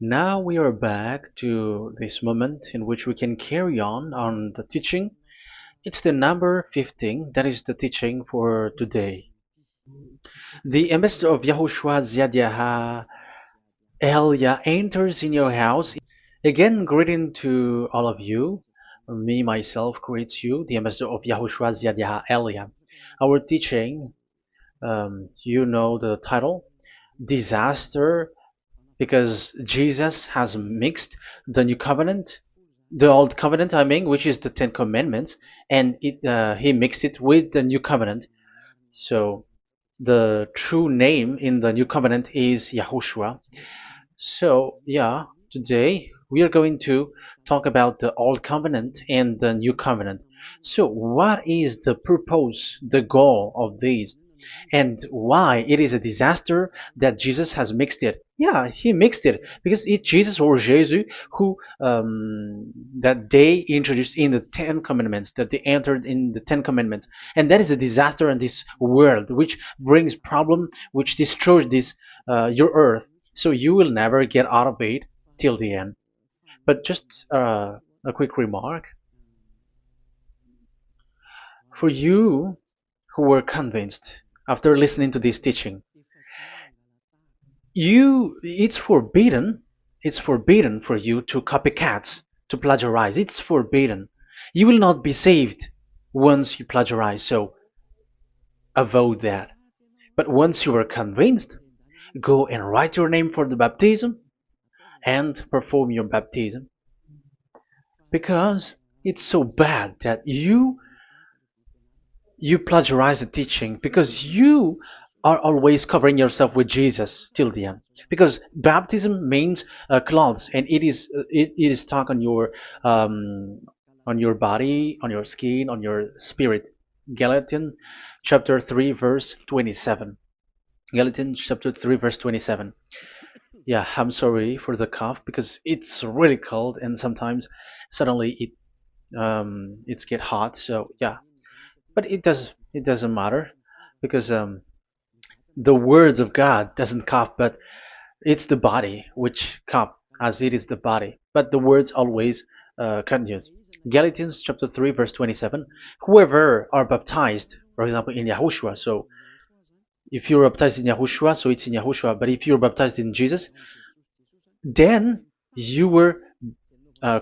Now we are back to this moment in which we can carry on the teaching. It's the number 15, that is the teaching for today. The ambassador of YAHOSHUAH YAH Elia enters in your house. Again, greeting to all of you. Me, myself, greets you, the ambassador of YAHOSHUAH YAH Elia. Our teaching, you know the title, Disaster, because Jesus has mixed the new covenant, the old covenant, I mean, which is the Ten Commandments, and he mixed it with the new covenant. So the true name in the new covenant is Yahushua. So yeah, today we are going to talk about the old covenant and the new covenant. So what is the purpose, the goal of these? And why it is a disaster that Jesus has mixed it. Yeah, he mixed it because it's Jesus or Jesus who that they introduced in the Ten Commandments, that they entered in the Ten Commandments, and that is a disaster in this world, which brings problem, which destroys this your earth. So you will never get out of it till the end. But just a quick remark for you who were convinced after listening to this teaching. It's forbidden for you to copycat, to plagiarize. It's forbidden. You will not be saved once you plagiarize, so avoid that. But once you are convinced, go and write your name for the baptism and perform your baptism, because it's so bad that you plagiarize the teaching, because you are always covering yourself with Jesus till the end. Because baptism means clothes, and it is stuck on your body, on your skin, on your spirit. Galatians chapter 3 verse 27. Galatians chapter 3 verse 27. Yeah, I'm sorry for the cough because it's really cold and sometimes suddenly it's get hot. So yeah, but it doesn't matter because the words of God doesn't cough, but it's the body which cough, as it is the body. But the words always continues. Galatians chapter 3 verse 27. Whoever are baptized, for example, in Yahushua. So if you're baptized in Yahushua, so it's in Yahushua. But if you're baptized in Jesus, then you were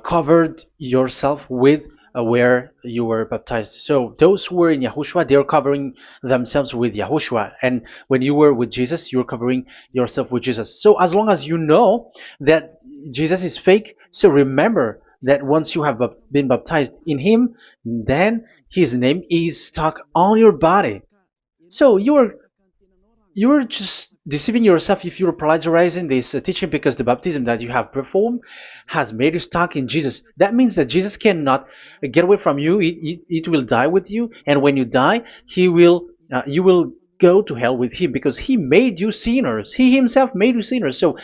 covered yourself with where you were baptized. So those who were in Yahushua, they are covering themselves with Yahushua. And when you were with Jesus, you're covering yourself with Jesus. So as long as you know that Jesus is fake, so remember that once you have been baptized in him, then his name is stuck on your body. So you're just deceiving yourself if you're plagiarizing this teaching, because the baptism that you have performed has made you stuck in Jesus. That means that Jesus cannot get away from you. It will die with you, and when you die, you will go to hell with him, because he made you sinners. He himself made you sinners. So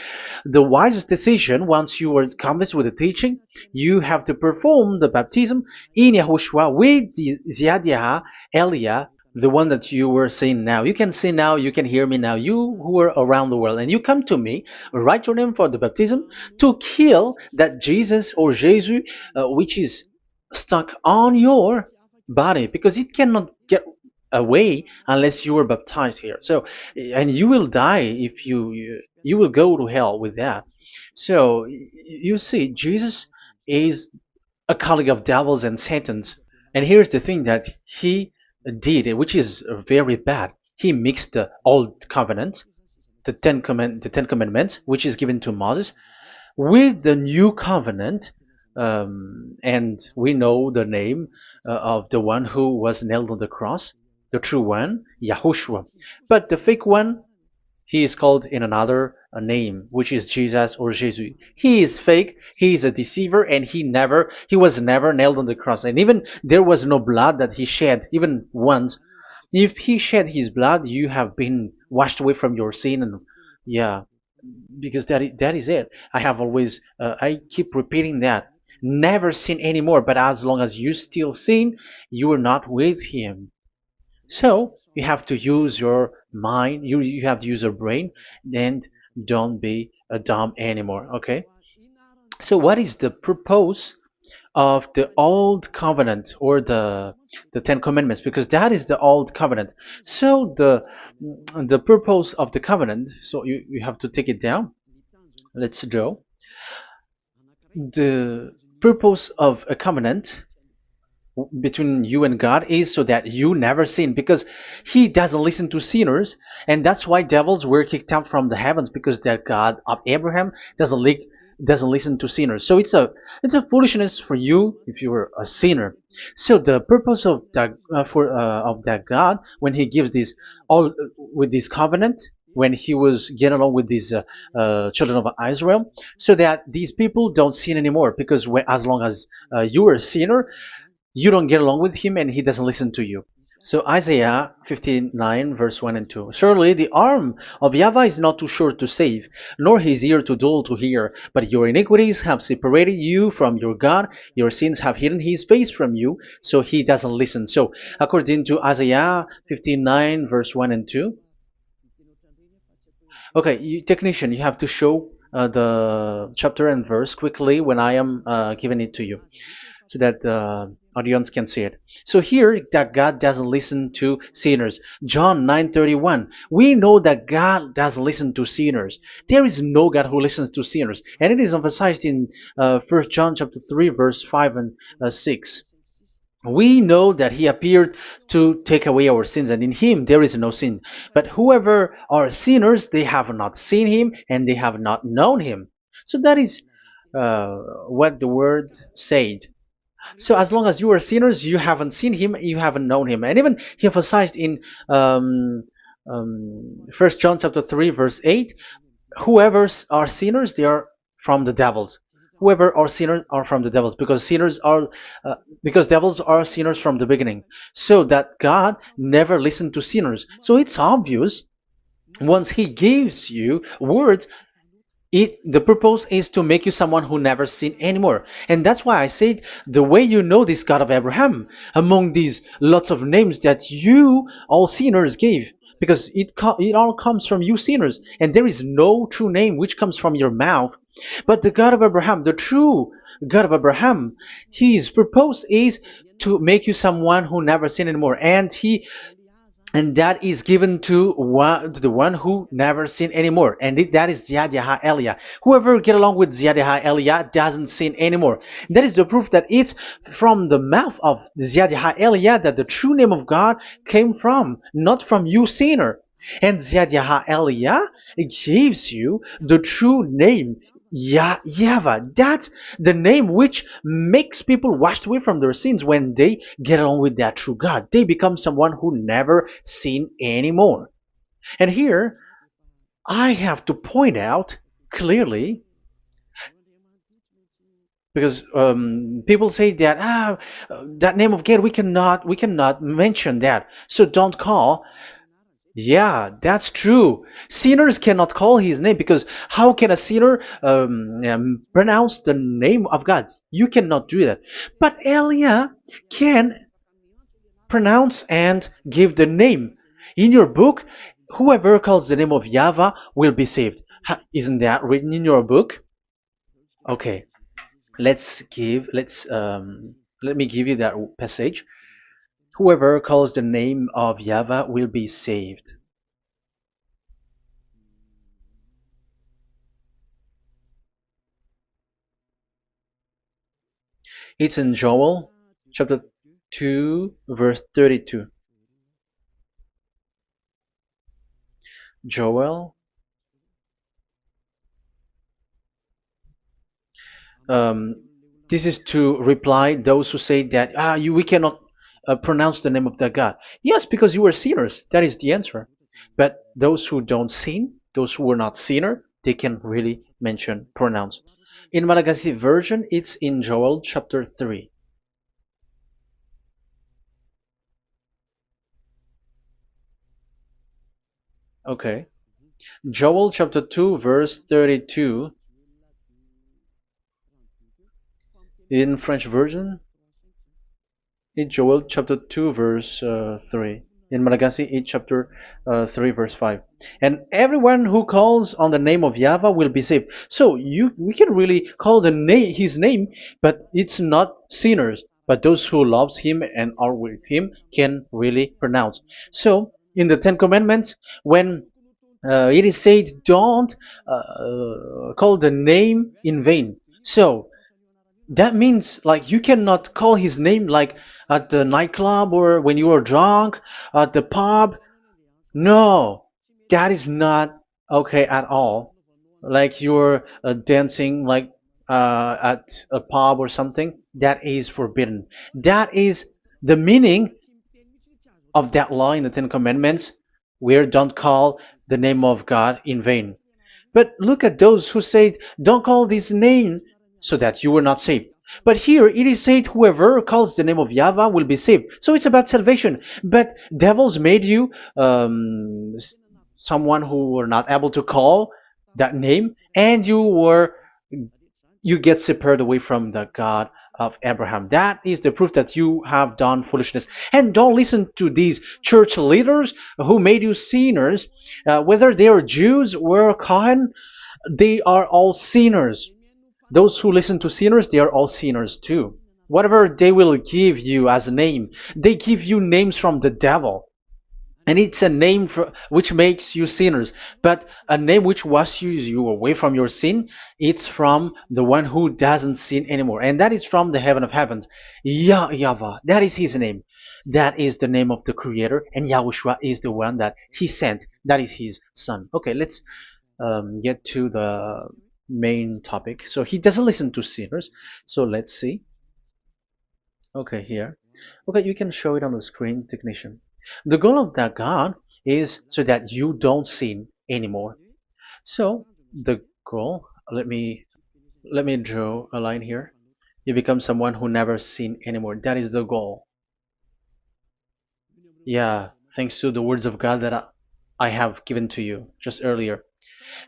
the wisest decision, once you are convinced with the teaching, you have to perform the baptism in Yahushua with the Ziyadah Elia, the one that you were saying now. You can see now, you can hear me now. You who are around the world, and you come to me, write your name for the baptism to kill that Jesus or Jesus, which is stuck on your body, because it cannot get away unless you are baptized here. So, and you will die if you will go to hell with that. So you see, Jesus is a colleague of devils and Satans. And here's the thing that he did, which is very bad. He mixed the old covenant, the Ten Commandments, which is given to Moses, with the new covenant, and we know the name of the one who was nailed on the cross, the true one, Yahushua. But the fake one, he is called in another name, which is Jesus or Jesus. He is fake. He is a deceiver, and he was never nailed on the cross. And even there was no blood that he shed, even once. If he shed his blood, you have been washed away from your sin, and yeah, because that is it. I have always, I keep repeating that. Never sin anymore. But as long as you still sin, you are not with him. So you have to use your mind, you have to use your brain, and don't be dumb anymore. Okay. So what is the purpose of the old covenant, or the Ten Commandments? Because that is the old covenant. So the purpose of the covenant. So you have to take it down. Let's draw. The purpose of a covenant between you and God is so that you never sin, because he doesn't listen to sinners. And that's why devils were kicked out from the heavens, because that God of Abraham doesn't listen to sinners. So it's a foolishness for you if you were a sinner. So the purpose of that of that God, when he gives this all with this covenant, when he was getting along with these children of Israel, so that these people don't sin anymore, because as long as you are a sinner, you don't get along with him and he doesn't listen to you. So Isaiah 59 verse 1 and 2. Surely the arm of YAHVAH is not too short to save, nor his ear too dull to hear. But your iniquities have separated you from your God. Your sins have hidden his face from you, so he doesn't listen. So according to Isaiah 59 verse 1 and 2. Okay, technician, you have to show the chapter and verse quickly when I am giving it to you, so that the audience can see it. So here, that God doesn't listen to sinners. John 9:31. We know that God doesn't listen to sinners. There is no God who listens to sinners, and it is emphasized in 1 John chapter 3 verse 5 and 6. We know that he appeared to take away our sins, and in him there is no sin. But whoever are sinners, they have not seen him, and they have not known him. So that is what the word said. So as long as you are sinners, you haven't seen him, you haven't known him. And even he emphasized in 1 John chapter 3 verse 8, whoever are sinners, they are from the devils. Whoever are sinners are from the devils, because because devils are sinners from the beginning. So that God never listened to sinners. So it's obvious, once he gives you words, the purpose is to make you someone who never sin anymore. And that's why I said, the way you know this God of Abraham among these lots of names that you all sinners gave, because it all comes from you sinners, and there is no true name which comes from your mouth. But the God of Abraham, the true God of Abraham, his purpose is to make you someone who never sin anymore, and that is given to the one who never sin anymore, and that is YAH Eliah. Whoever get along with YAH Eliah doesn't sin anymore. That is the proof that it's from the mouth of YAH Eliah that the true name of God came from, not from you sinner. And YAH Eliah gives you the true name, YAHVAH. That's the name which makes people washed away from their sins. When they get along with that true God, they become someone who never sin anymore. And here, I have to point out clearly, because people say that that name of God, we cannot mention that, so don't call. Yeah, that's true. Sinners cannot call his name, because how can a sinner pronounce the name of God? You cannot do that. But Elia can pronounce and give the name. In your book, whoever calls the name of YAHVAH will be saved. Isn't that written in your book? Okay, let me give you that passage. Whoever calls the name of YAHVAH will be saved. It's in Joel chapter 2 verse 32. Joel, um, this is to reply those who say that we cannot pronounce the name of that God. Yes, because you are sinners. That is the answer. But those who don't sin, those who are not sinner, they can really pronounce. In Malagasy version, it's in Joel chapter 3. Okay. Joel chapter 2 verse 32. In French version, in Joel chapter 2 verse 3. in Malagasy 8 chapter 3 verse 5. And everyone who calls on the name of Yahweh will be saved. So we can really call the name his name, but it's not sinners, but those who loves him and are with him can really pronounce. So in the Ten Commandments, when it is said, don't call the name in vain. So that means like you cannot call his name like at the nightclub or when you are drunk at the pub. No, that is not okay at all. Like you're dancing like at a pub or something, that is forbidden. That is the meaning of that law in the Ten Commandments, where don't call the name of God in vain. But look at those who say, don't call this name so that you will not saved. But here it is said, whoever calls the name of Yahweh will be saved. So it's about salvation. But devils made you someone who were not able to call that name, and you get separated away from the God of Abraham. That is the proof that you have done foolishness. And don't listen to these church leaders who made you sinners, whether they are Jews or Kohen, they are all sinners. Those who listen to sinners, they are all sinners too. Whatever they will give you as a name, they give you names from the devil. And it's a name which makes you sinners. But a name which washes you away from your sin, it's from the one who doesn't sin anymore. And that is from the heaven of heavens. Yahvah, that is his name. That is the name of the Creator. And Yahushua is the one that he sent. That is his son. Okay, let's get to the main topic. So he doesn't listen to sinners. So let's see. Okay, here. Okay, you can show it on the screen, technician. The goal of that God is so that you don't sin anymore. So the goal, let me draw a line here. You become someone who never sin anymore. That is the goal. Yeah, thanks to the words of God that I have given to you just earlier.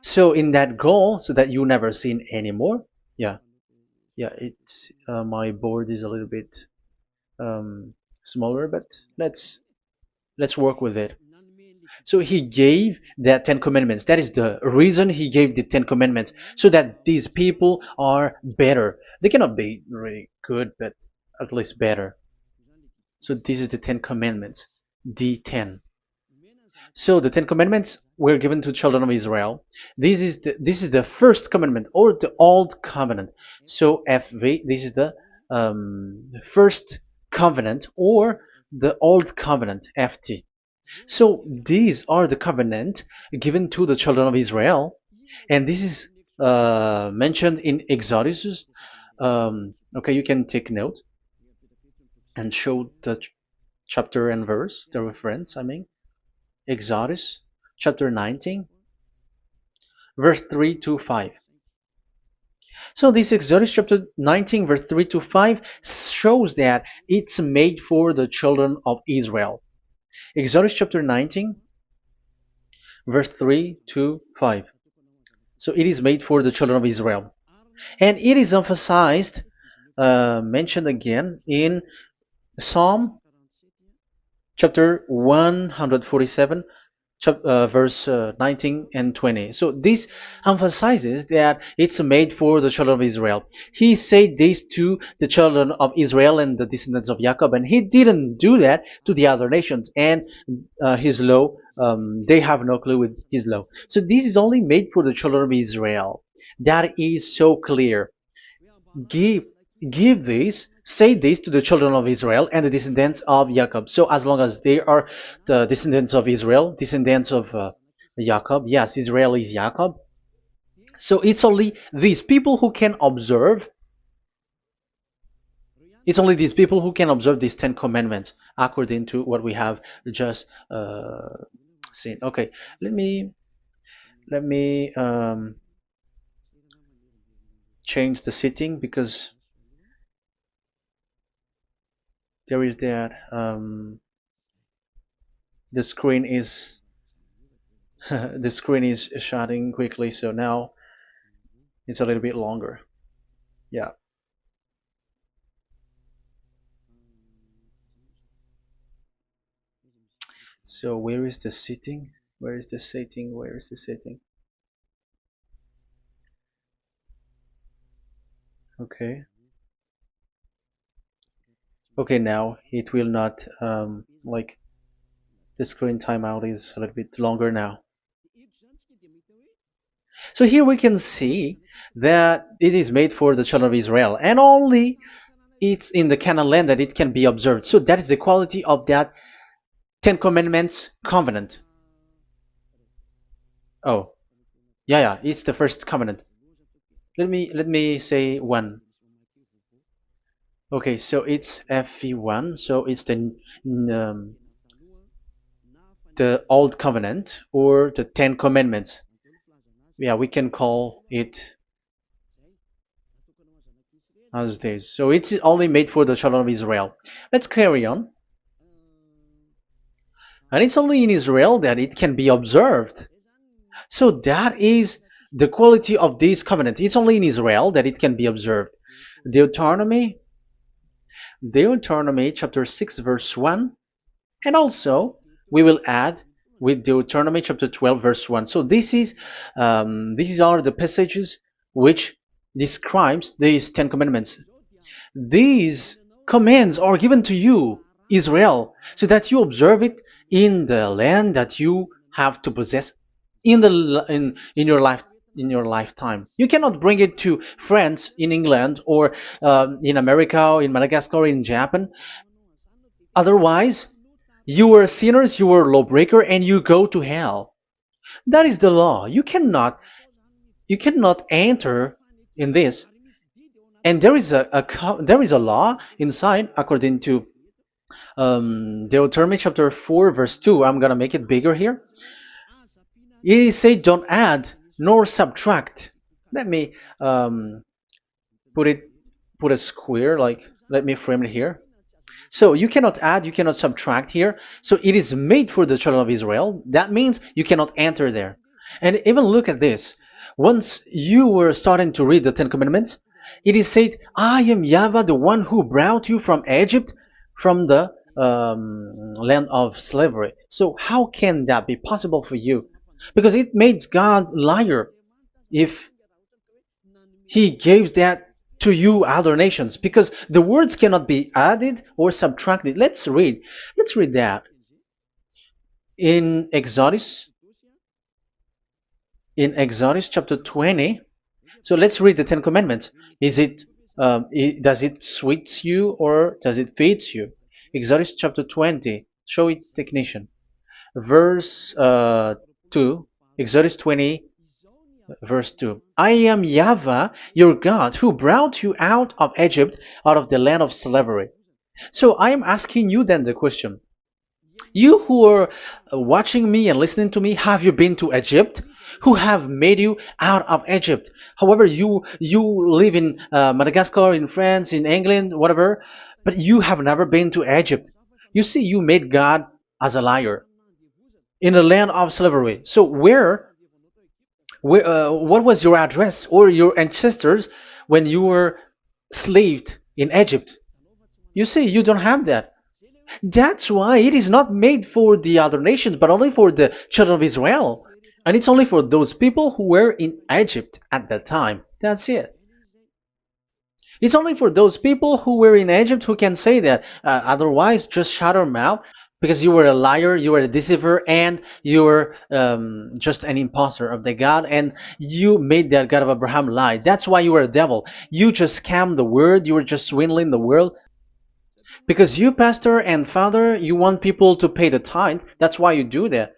So in that goal, so that you never sin anymore. Yeah, yeah. It's my board is a little bit smaller, but let's work with it. So he gave the Ten Commandments. That is the reason he gave the Ten Commandments, so that these people are better. They cannot be really good, but at least better. So this is the Ten Commandments, the ten. So the Ten Commandments were given to children of Israel. This is the first commandment or the old covenant. So FV, this is the first covenant or the old covenant FT. So these are the covenant given to the children of Israel, and this is mentioned in Exodus. Okay, you can take note and show the chapter and verse, the reference. I mean, Exodus chapter 19, verse 3 to 5. So this Exodus chapter 19, verse 3 to 5 shows that it's made for the children of Israel. Exodus chapter 19, verse 3 to 5. So it is made for the children of Israel. And it is emphasized, mentioned again in Psalm chapter 147, verse 19 and 20. So this emphasizes that it's made for the children of Israel. He said this to the children of Israel and the descendants of Jacob, and he didn't do that to the other nations. And his law, they have no clue with his law. So this is only made for the children of Israel. That is so clear. Give give this, say this to the children of Israel and the descendants of Jacob. So as long as they are the descendants of Israel, descendants of Jacob, yes, Israel is Jacob. So it's only these people who can observe. It's only these people who can observe these Ten Commandments according to what we have just seen. Okay, let me change the setting because there is that the screen is the screen is shutting quickly, so now it's a little bit longer. Yeah. So where is the sitting? Where is the sitting? Where is the sitting? Okay. Okay, now it will not like the screen timeout is a little bit longer now. So here we can see that it is made for the children of Israel, and only it's in the Canaan land that it can be observed. So that is the quality of that Ten Commandments covenant. Oh, yeah, it's the first covenant. Let me say one. Okay, so it's FV1, so it's the old covenant or the Ten Commandments. Yeah, we can call it as this. So it's only made for the children of Israel. Let's carry on. And it's only in Israel that it can be observed. So that is the quality of this covenant. It's only in Israel that it can be observed. Deuteronomy, Deuteronomy chapter 6 verse 1, and also we will add with Deuteronomy chapter 12 verse 1. So these are the passages which describes these 10 commandments. These commands are given to you, Israel, so that you observe it in the land that you have to possess in your lifetime. You cannot bring it to France, in England, or in America, or in Madagascar, or in Japan. Otherwise, you were sinners, you were lawbreaker, and you go to hell. That is the law. You cannot enter in this. And there is a law inside according to Deuteronomy chapter 4 verse 2. I'm gonna make it bigger here. It says don't add nor subtract. Let me put a square, like let me frame it here. So you cannot add, you cannot subtract here. So it is made for the children of Israel. That means you cannot enter there. And even look at this. Once you were starting to read the Ten Commandments, it is said, I am YAHVAH, the one who brought you from Egypt, from the land of slavery. So how can that be possible for you? Because it made God liar if he gives that to you other nations, because the words cannot be added or subtracted. Let's read that in Exodus chapter 20. So let's read the Ten Commandments. Does it suits you or does it fits you? Exodus chapter 20. Show it, technician. Verse 2. Exodus 20 verse 2. I am YAHVAH, your God, who brought you out of Egypt, out of the land of slavery. So I am asking you then the question. You who are watching me and listening to me, have you been to Egypt? Who have made you out of Egypt? However, you live in Madagascar, in France, in England, whatever, but you have never been to Egypt. You see, you made God as a liar in the land of slavery. So what was your address or your ancestors when you were slaved in Egypt? You see, you don't have that. That's why it is not made for the other nations, but only for the children of Israel. And it's only for those people who were in Egypt at that time. That's it. It's only for those people who were in Egypt who can say that. Otherwise, just shut your mouth, because you were a liar, you were a deceiver, and you were just an imposter of the God, and you made that God of Abraham lie. That's why you were a devil. You just scammed the word, you were just swindling the world. Because you, pastor and father, you want people to pay the tithe. That's why you do that.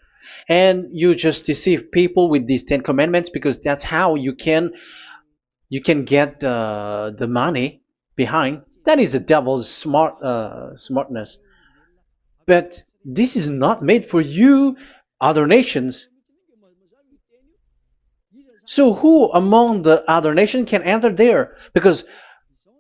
And you just deceive people with these 10 commandments, because that's how you can get the money behind. That is the devil's smartness. But this is not made for you, other nations. So who among the other nations can enter there? Because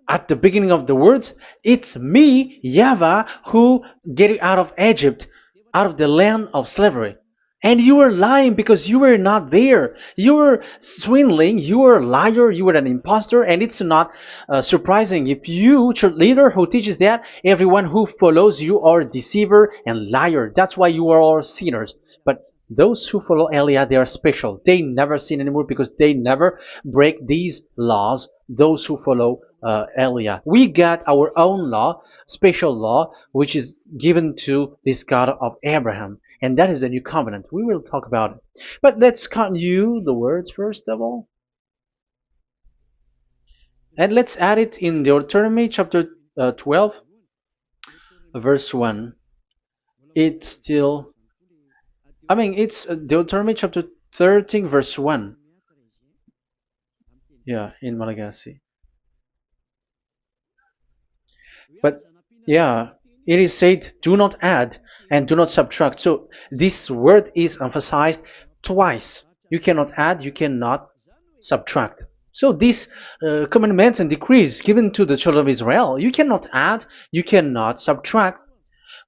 at the beginning of the words, it's me, YAHVAH, who get you out of Egypt, out of the land of slavery. And you were lying because you were not there. You were swindling. You were a liar. You were an imposter. And it's not surprising if you, church leader who teaches that, everyone who follows you are deceiver and liar. That's why you are all sinners. But those who follow Elia, they are special. They never sin anymore because they never break these laws. Those who follow Elia. We got our own law, special law, which is given to this God of Abraham. And that is the new covenant. We will talk about it. But let's continue the words first of all. And let's add it in Deuteronomy chapter 12, verse 1. It's still, it's Deuteronomy chapter 13, verse 1. Yeah, in Malagasy. But yeah, it is said, do not add and do not subtract. So this word is emphasized twice. You cannot add, you cannot subtract. So these commandments and decrees given to the children of Israel, you cannot add, you cannot subtract.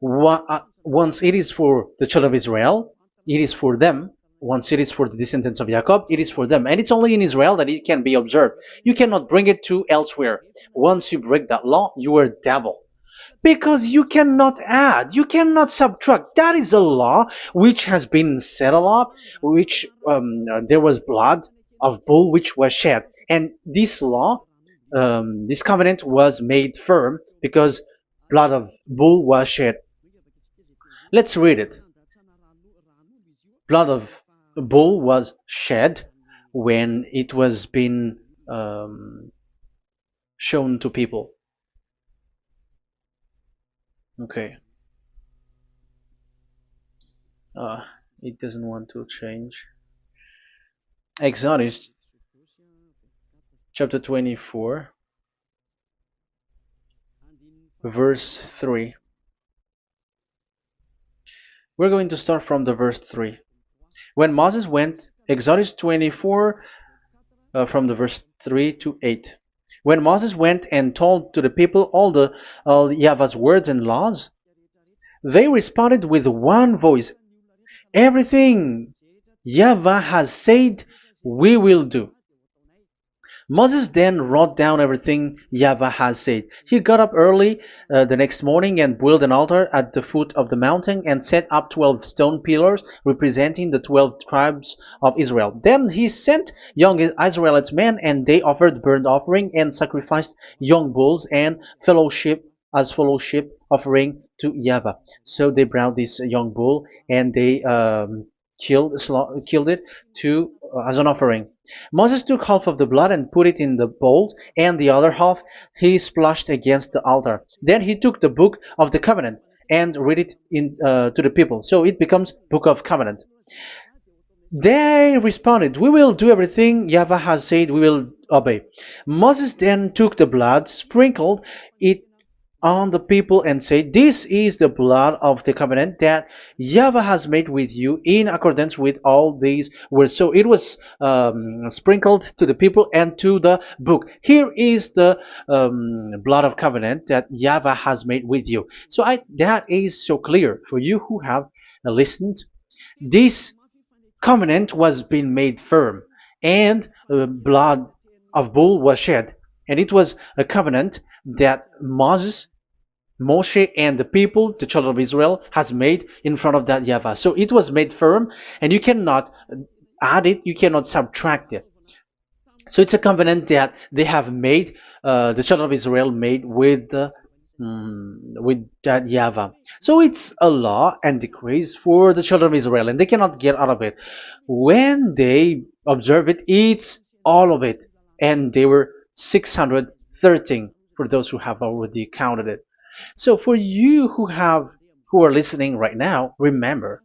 Once it is for the children of Israel, it is for them. Once it is for the descendants of Jacob, it is for them. And it's only in Israel that it can be observed. You cannot bring it to elsewhere. Once you break that law, you are devil. Because you cannot add, you cannot subtract. That is a law which has been settled up, which there was blood of bull which was shed. And this law, this covenant was made firm because blood of bull was shed. Let's read it. Blood of bull was shed when it was been shown to people. Okay. It doesn't want to change. Exodus chapter 24, verse 3. We're going to start from the verse 3. When Moses went, Exodus 24, from the verse 3 to 8. When Moses went and told to the people all Yahvah's words and laws, they responded with one voice, everything Yahvah has said, we will do. Moses then wrote down everything Yahvah has said. He got up early the next morning and built an altar at the foot of the mountain and set up 12 stone pillars representing the 12 tribes of Israel. Then he sent young Israelite men, and they offered burnt offering and sacrificed young bulls and fellowship offering to Yahvah. So they brought this young bull and they killed it as an offering. Moses took half of the blood and put it in the bowls, and the other half he splashed against the altar. Then he took the book of the covenant and read it to the people. So it becomes book of covenant. They responded, we will do everything Yahvah has said, we will obey. Moses then took the blood, sprinkled it on the people and said, this is the blood of the covenant that Yahvah has made with you in accordance with all these words. So it was sprinkled to the people and to the book. Here is the blood of covenant that Yahvah has made with you. So that is so clear for you who have listened. This covenant was being made firm, and blood of bull was shed. And it was a covenant that Moshe and the people, the children of Israel, has made in front of that Yahvah. So it was made firm, and you cannot add it, you cannot subtract it. So it's a covenant that they have made, the children of Israel made with that Yahvah. So it's a law and decrees for the children of Israel, and they cannot get out of it. When they observe it, it's all of it, and they were 613 for those who have already counted it. So for you who are listening right now, remember,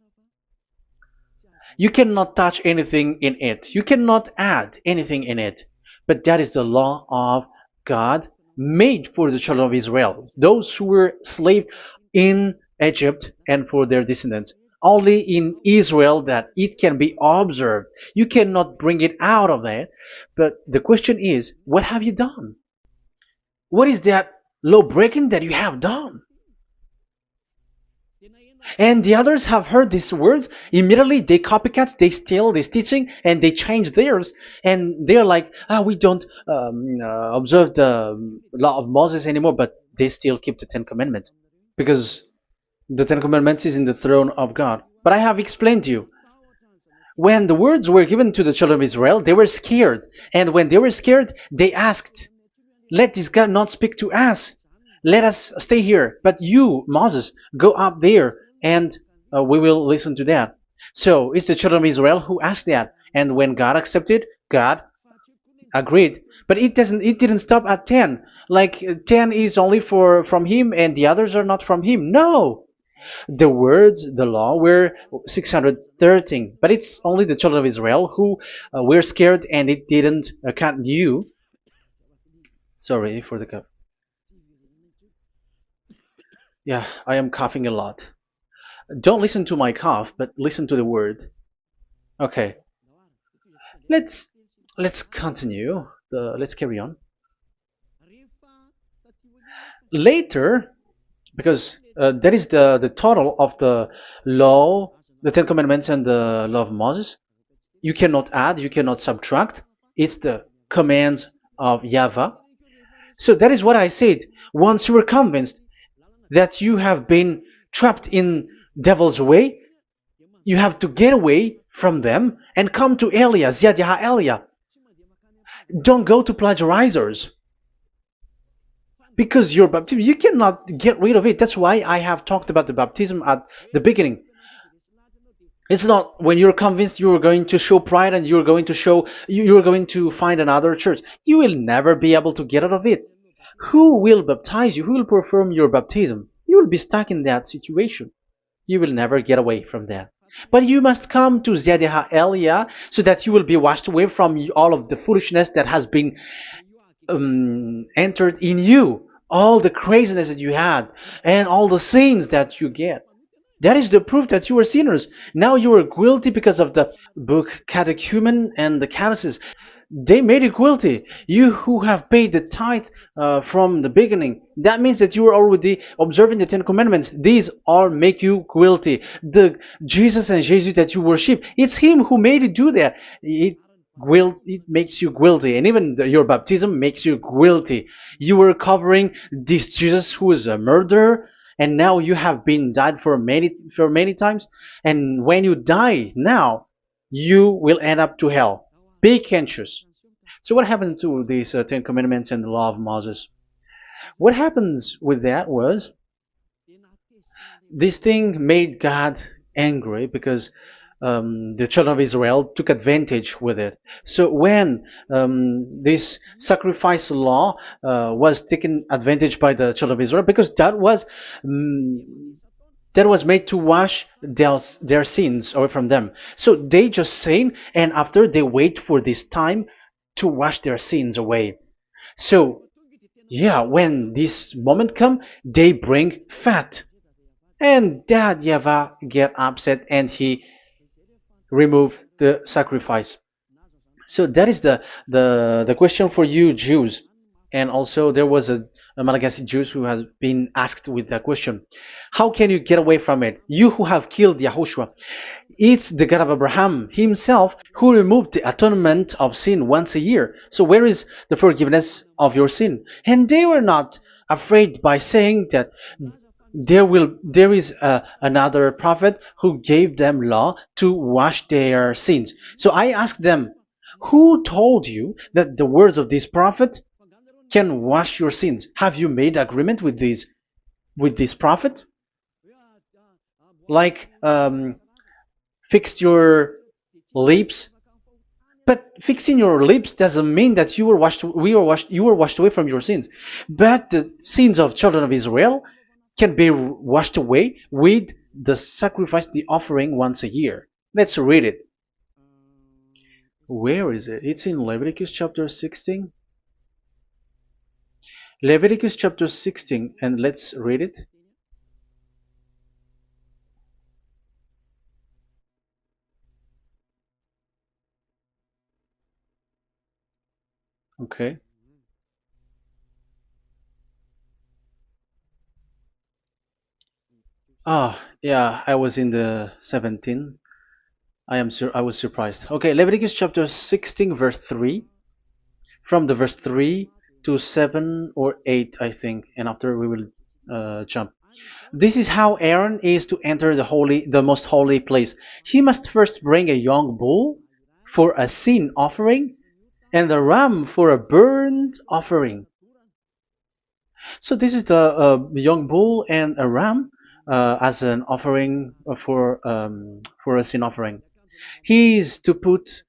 you cannot touch anything in it. You cannot add anything in it. But that is the law of God made for the children of Israel, those who were slaves in Egypt and for their descendants. Only in Israel that it can be observed. You cannot bring it out of it. But the question is, what have you done? What is that law breaking that you have done? And the others have heard these words. Immediately, they copycats, they steal this teaching, and they change theirs. And they're like, we don't observe the law of Moses anymore, but they still keep the Ten Commandments because the Ten Commandments is in the throne of God. But I have explained to you, when the words were given to the children of Israel, they were scared. And when they were scared, they asked, let this God not speak to us. Let us stay here. But you, Moses, go up there and we will listen to that. So it's the children of Israel who asked that. And when God accepted, God agreed. But it didn't stop at 10. Like 10 is only for from him and the others are not from him. No. The words, the law were 613. But it's only the children of Israel who were scared and it didn't continue. Sorry for the cough. Yeah, I am coughing a lot. Don't listen to my cough, but listen to the word. Okay, let's let's continue. Let's carry on. Later, because that is the total of the law, the Ten Commandments, and the law of Moses. You cannot add, you cannot subtract. It's the commands of YAHVAH. So that is what I said. Once you were convinced that you have been trapped in devil's way, you have to get away from them and come to Elia, Ziadiha Elia. Don't go to plagiarizers. Because your baptism, you cannot get rid of it. That's why I have talked about the baptism at the beginning. It's not when you're convinced you're going to show pride and you're going to show you're going to find another church. You will never be able to get out of it. Who will baptize you? Who will perform your baptism? You will be stuck in that situation. You will never get away from that. But you must come to Ziadiha Elia so that you will be washed away from all of the foolishness that has been entered in you, all the craziness that you had, and all the sins that you get. That is the proof that you are sinners. Now you are guilty because of the book Catechumen and the Catechism. They made you guilty. You who have paid the tithe from the beginning. That means that you are already observing the Ten Commandments. These all make you guilty. The Jesus and Jesus that you worship, it's Him who made you do that. It makes you guilty, and even your baptism makes you guilty. You were covering this Jesus who is a murderer, and now you have been died for many times. And when you die now, you will end up to hell. Be conscious. So what happened to these Ten Commandments and the law of Moses? What happens with that was this thing made God angry because the children of Israel took advantage with it. So when this sacrifice law was taken advantage by the children of Israel, because that was made to wash their sins away from them. So they just sin, and after they wait for this time to wash their sins away. So yeah, when this moment come, they bring fat, and Dad Yava get upset and he remove the sacrifice. So that is the question for you Jews. And also there was a Malagasy Jews who has been asked with that question. How can you get away from it? You who have killed Yahushua. It's the God of Abraham himself who removed the atonement of sin once a year. So where is the forgiveness of your sin? And they were not afraid by saying that there is another prophet who gave them law to wash their sins. So I asked them, who told you that the words of this prophet can wash your sins? Have you made agreement with this prophet? Like fixed your lips, but fixing your lips doesn't mean that you were washed away from your sins. But the sins of children of Israel can be washed away with the sacrifice, the offering once a year. Let's read it. Where is it? It's in Leviticus chapter 16. Leviticus chapter 16, and let's read it. Okay. Ah, yeah, I was in the 17. I was surprised. Okay, Leviticus chapter 16 verse 3, from the verse 3 to 7 or 8, I think, and after we will jump. This is how Aaron is to enter the most holy place. He must first bring a young bull for a sin offering and a ram for a burnt offering. So this is the young bull and a ram as an offering for a sin offering. He is to put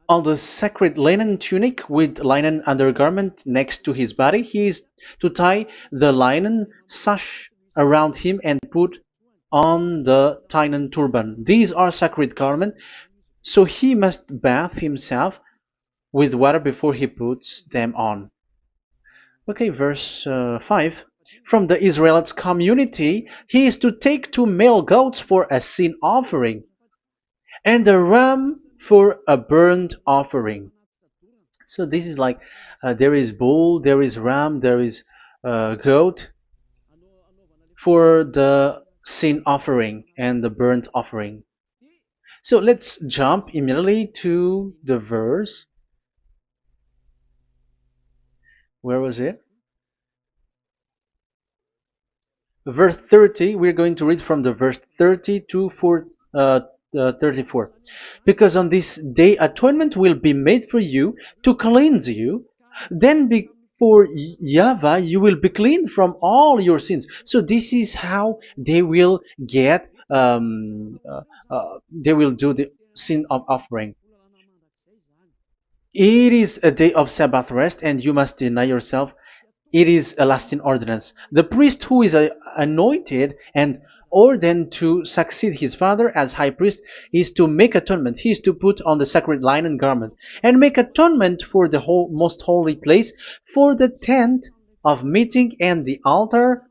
on the sacred linen tunic with linen undergarment next to his body. He is to tie the linen sash around him and put on the linen turban. These are sacred garments, so he must bathe himself with water before he puts them on. Okay, verse 5. From the Israelites community, he is to take two male goats for a sin offering and a ram for a burnt offering. So this is like there is bull, there is ram, there is goat for the sin offering and the burnt offering. So let's jump immediately to the verse. Where was it? Verse 30. We're going to read from the verse 30 to 34. Because on this day atonement will be made for you to cleanse you. Then before YAHVAH you will be clean from all your sins. So this is how they will get, they will do the sin of offering. It is a day of Sabbath rest, and you must deny yourself. It is a lasting ordinance. The priest who is anointed and ordained to succeed his father as high priest is to make atonement. He is to put on the sacred linen garment and make atonement for the most holy place, for the tent of meeting and the altar,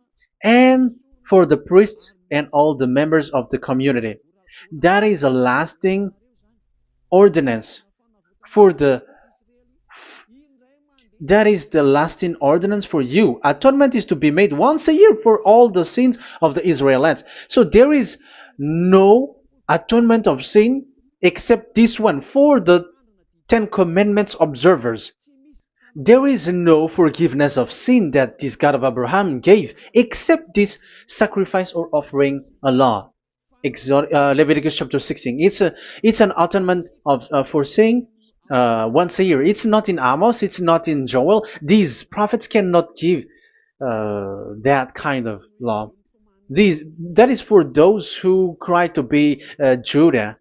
and for the priests and all the members of the community. That is a lasting ordinance for the that is the lasting ordinance for you. Atonement is to be made once a year for all the sins of the Israelites. So there is no atonement of sin except this one for the Ten Commandments observers. There is no forgiveness of sin that this God of Abraham gave except this sacrifice or offering Allah. Leviticus chapter 16. It's an atonement of for sin once a year. It's not in Amos. It's not in Joel. These prophets cannot give that kind of law. That is for those who cry to be Judah.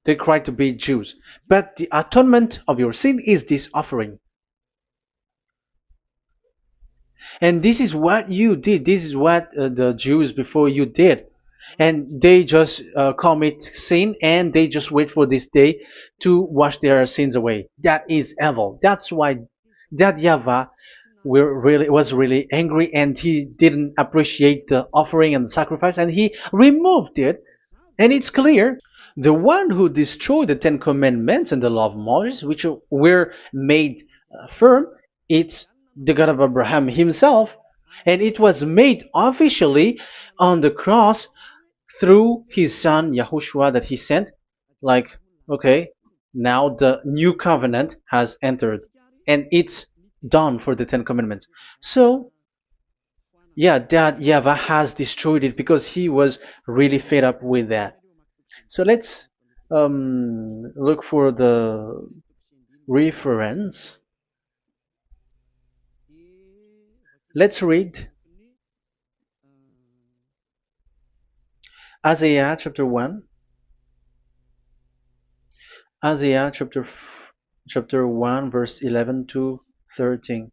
They cry to be Jews. But the atonement of your sin is this offering. And this is what you did. This is what the Jews before you did. And they just commit sin and they just wait for this day to wash their sins away. That is evil. That's why that YAHVAH was really angry and he didn't appreciate the offering and the sacrifice and he removed it. And it's clear the one who destroyed the Ten Commandments and the law of Moses, which were made firm, it's the God of Abraham himself. And it was made officially on the cross through his son YAHOSHUAH that he sent. Like, okay, now the new covenant has entered and it's done for the Ten Commandments. So, yeah, that YAHVAH has destroyed it because he was really fed up with that. So let's look for the reference. Let's read Isaiah chapter 1. Isaiah chapter 1 verse 11 to 13.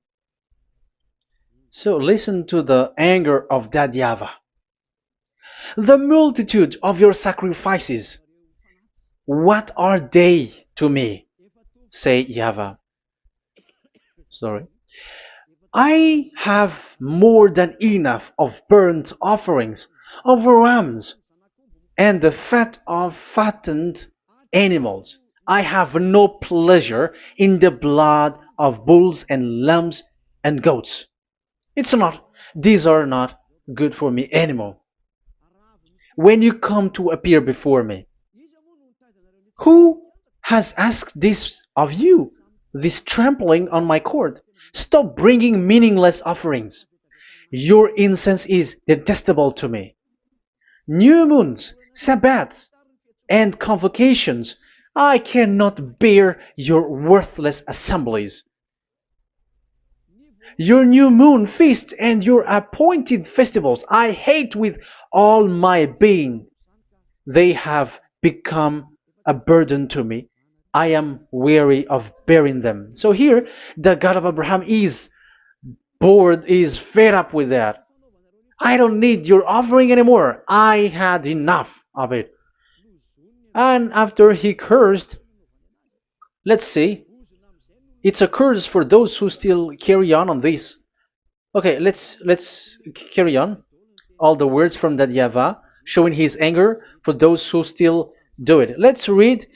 So listen to the anger of that YAHVAH. The multitude of your sacrifices, what are they to me? Say YAHVAH. Sorry. I have more than enough of burnt offerings, of rams, and the fat of fattened animals. I have no pleasure in the blood of bulls and lambs and goats. These are not good for me anymore. When you come to appear before me, who has asked this of you? This trampling on my court. Stop bringing meaningless offerings. Your incense is detestable to me. New moons, Sabbaths, and convocations. I cannot bear your worthless assemblies. Your new moon feasts and your appointed festivals I hate with all my being. They have become a burden to me. I am weary of bearing them. So here, the God of Abraham is bored, is fed up with that. I don't need your offering anymore. I had enough of it. And after he cursed, let's see, it's a curse for those who still carry on this. Okay, let's carry on. All the words from that YAHVAH showing his anger for those who still do it. Let's read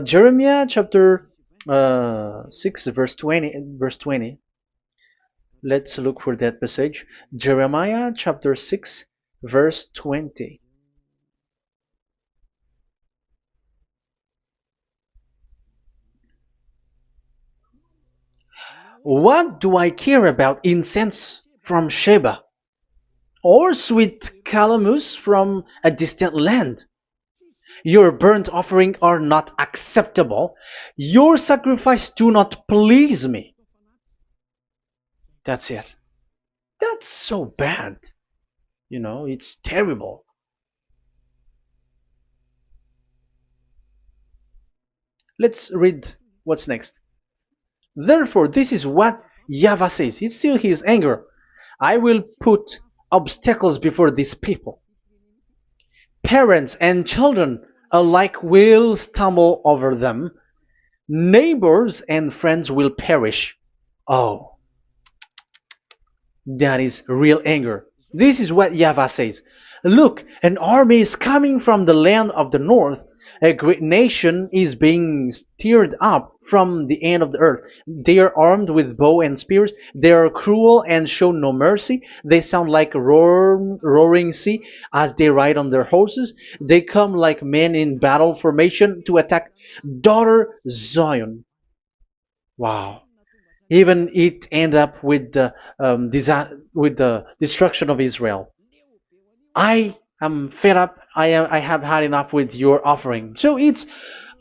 Jeremiah chapter 6 verse 20 verse 20. Let's look for that passage. Jeremiah chapter 6 verse 20. What do I care about incense from Sheba, or sweet calamus from a distant land? Your burnt offering are not acceptable. Your sacrifice do not please me. That's it. That's so bad. It's terrible. Let's read what's next. Therefore, this is what YAHVAH says. It's still his anger. I will put obstacles before these people. Parents and children alike will stumble over them. Neighbors and friends will perish. Oh, that is real anger. This is what YAHVAH says. Look, an army is coming from the land of the north. A great nation is being stirred up from the end of the earth. They are armed with bow and spears. They are cruel and show no mercy. They sound like a roaring sea as they ride on their horses. They come like men in battle formation to attack daughter Zion. Wow. Even it end up with the with the destruction of Israel. I am fed up. I have had enough with your offering. So it's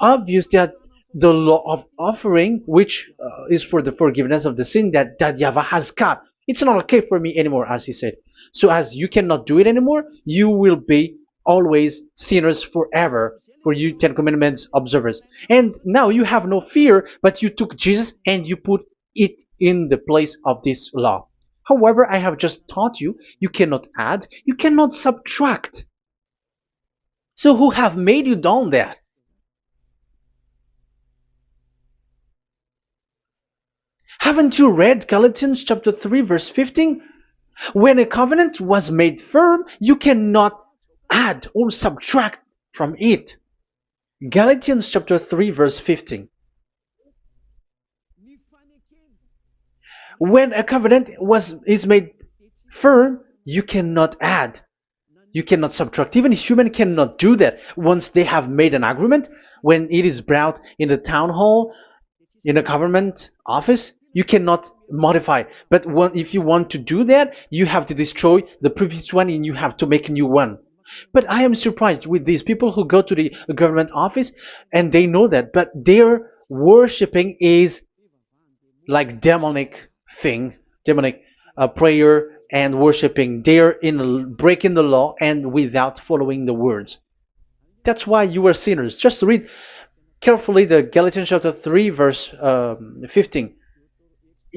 obvious that the law of offering, which is for the forgiveness of the sin that YAHVAH has got, it's not okay for me anymore, as he said. So as you cannot do it anymore, you will be always sinners forever for you Ten Commandments observers. And now you have no fear, but you took Jesus and you put it in the place of this law. However, I have just taught you, you cannot add, you cannot subtract. So who have made you done that? Haven't you read Galatians chapter 3 verse 15? When a covenant was made firm, you cannot add or subtract from it. Galatians chapter 3 verse 15. When a covenant is made firm, you cannot add. You cannot subtract. Even human cannot do that. Once they have made an agreement, when it is brought in the town hall, in a government office, you cannot modify. But if you want to do that, you have to destroy the previous one and you have to make a new one. But I am surprised with these people who go to the government office and they know that, but their worshipping is like demonic thing, demonic prayer and worshipping. They're in breaking the law and without following the words. That's why you are sinners. Just read carefully the Galatians chapter 3 verse 15.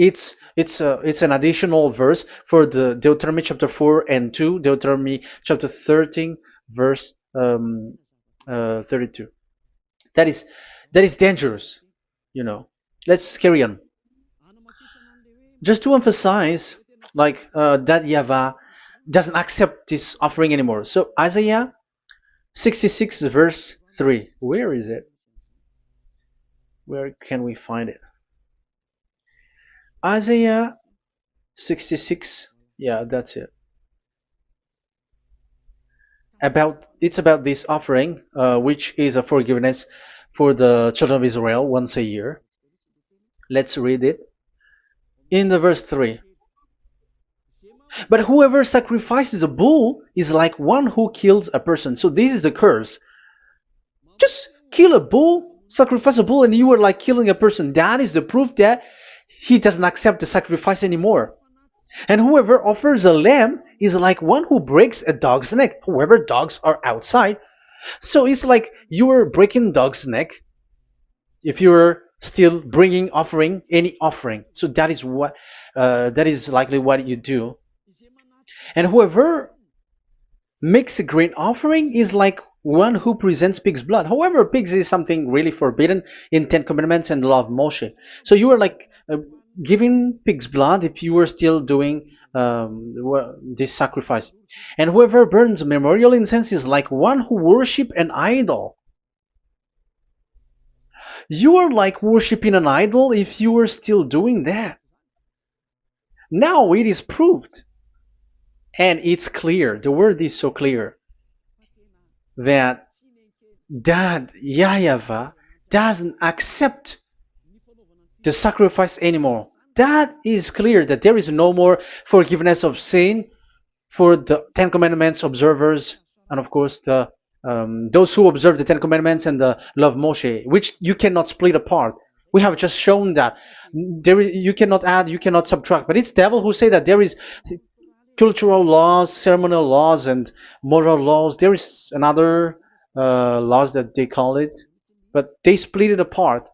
It's an additional verse for the Deuteronomy chapter 4 and 2, Deuteronomy chapter 13 verse 32. That is dangerous, you know. Let's carry on. Just to emphasize, like that YAHVAH doesn't accept this offering anymore. So Isaiah 66 verse 3. Where is it? Where can we find it? Isaiah 66. Yeah, that's it. About this offering, which is a forgiveness for the children of Israel once a year. Let's read it in the verse 3. But whoever sacrifices a bull is like one who kills a person. So this is the curse. Just kill a bull, sacrifice a bull, and you are like killing a person. That is the proof that he doesn't accept the sacrifice anymore. And whoever offers a lamb is like one who breaks a dog's neck. Whoever dogs are outside. So it's like you are breaking dog's neck if you're still bringing offering any offering. So that is likely what you do. And whoever makes a grain offering is like one who presents pig's blood. However, pigs is something really forbidden in Ten Commandments and the law of Moshe. So you are like giving pig's blood if you were still doing this sacrifice. And whoever burns memorial incense is like one who worships an idol. You are like worshipping an idol if you are still doing that. Now it is proved, and it's clear, the word is so clear, that YAHVAH doesn't accept the sacrifice anymore. That is clear that there is no more forgiveness of sin for the Ten Commandments observers, and of course those who observe the Ten Commandments and the law of Moshe, which you cannot split apart. We have just shown that you cannot add, you cannot subtract. But it's devil who say that there is cultural laws, ceremonial laws, and moral laws. There is another laws that they call it, but they split it apart.